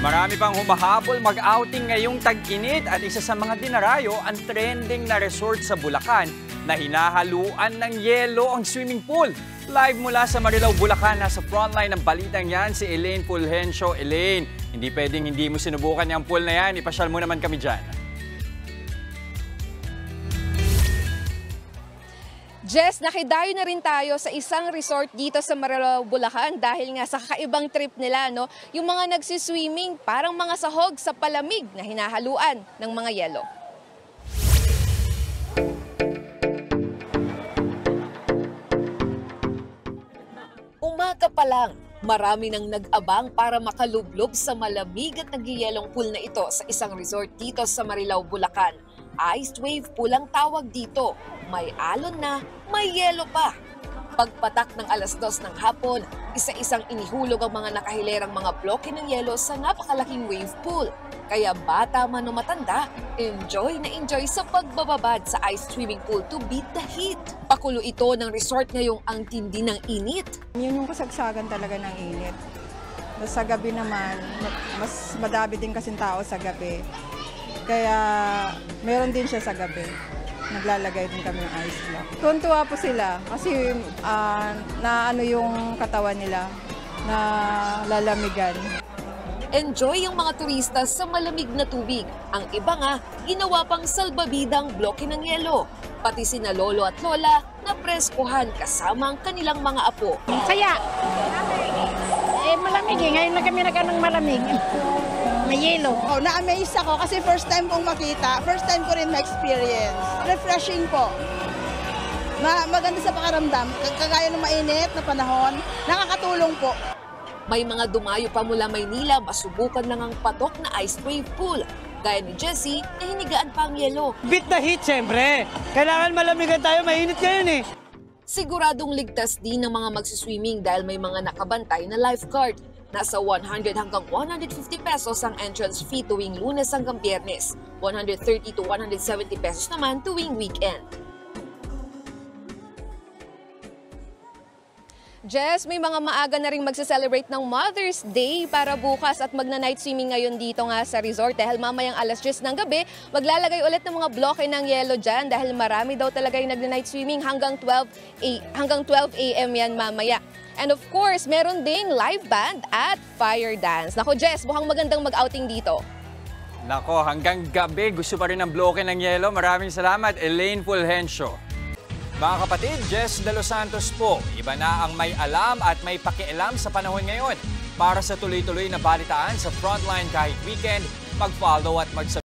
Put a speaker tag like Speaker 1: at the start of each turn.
Speaker 1: Marami pang humahabol mag-outing ngayong tag-init at isa sa mga dinarayo ang trending na resort sa Bulacan na hinahaluan ng yelo ang swimming pool. Live mula sa Marilao, Bulacan, nasa frontline ng balitang yan si Elaine Fulgencio. Elaine, hindi pwedeng hindi mo sinubukan yung pool na yan. Ipasyal mo naman kami dyan.
Speaker 2: Jess, nakidayo na rin tayo sa isang resort dito sa Marilao, Bulacan dahil nga sa kakaibang trip nila, no? Yung mga nagsiswimming parang mga sahog sa palamig na hinahaluan ng mga yelo. Umaga pa lang, marami nang nag-abang para makalublob sa malamig at nagyayelong pool na ito sa isang resort dito sa Marilao, Bulacan. Iced wave pool ang tawag dito. May alon na, may yelo pa. Pagpatak ng alas 2 ng hapon, isa-isang inihulog ang mga nakahilerang mga bloke ng yelo sa napakalaking wave pool. Kaya bata man o matanda, enjoy na enjoy sa pagbababad sa ice swimming pool to beat the heat. Pakulo ito ng resort ngayong ang tindi ng init.
Speaker 3: Yun yung kasagsagan talaga ng init. Sa gabi naman, mas madami din kasing tao sa gabi. Kaya meron din siya sa gabi. Naglalagay din kami ng ice block. Tuntua po sila kasi na ano yung katawan nila na lalamigan.
Speaker 2: Enjoy yung mga turista sa malamig na tubig. Ang iba nga, ginawa pang salbabidang bloke ng yelo. Pati sina lolo at lola na preskuhan kasama ang kanilang mga apo.
Speaker 4: Kaya, malamig eh. Ngayon na kami nag-anong malamig. May yelo.
Speaker 5: Oh, na-amaze ako kasi first time kong makita, first time ko rin ma-experience. Refreshing po. Maganda sa pakaramdam, kagaya ng mainit na panahon, nakakatulong po.
Speaker 2: May mga dumayo pa mula Maynila, masubukan lang ang patok na ice wave pool. Gaya ni Jessie na hinigaan pa ang yelo.
Speaker 6: Beat the heat, siyempre. Kailangan malamigan tayo, mainit ngayon eh.
Speaker 2: Siguradong ligtas din ng mga magsiswimming dahil may mga nakabantay na lifeguard. Nasa 100 hanggang 150 pesos ang entrance fee tuwing Lunes hanggang Biyernes. 130 to 170 pesos naman tuwing weekend. Jess, may mga maaga na rin magse-celebrate ng Mother's Day para bukas at magna-night swimming ngayon dito nga sa resort dahil mamayang alas 10 ng gabi, maglalagay ulit ng mga bloke ng yelo dyan dahil marami daw talaga yung nagna-night swimming hanggang 12 a.m. yan mamaya. And of course, meron ding live band at fire dance. Nako Jess, mukhang magandang mag-outing dito.
Speaker 1: Nako, hanggang gabi gusto pa rin ng bloke ng yelo. Maraming salamat, Elaine Fulgencio. Mga kapatid, Jess De Los Santos po. Iba na ang may alam at may pakialam sa panahon ngayon. Para sa tuloy-tuloy na balitaan sa Frontline kahit weekend, mag-follow at mag-subscribe.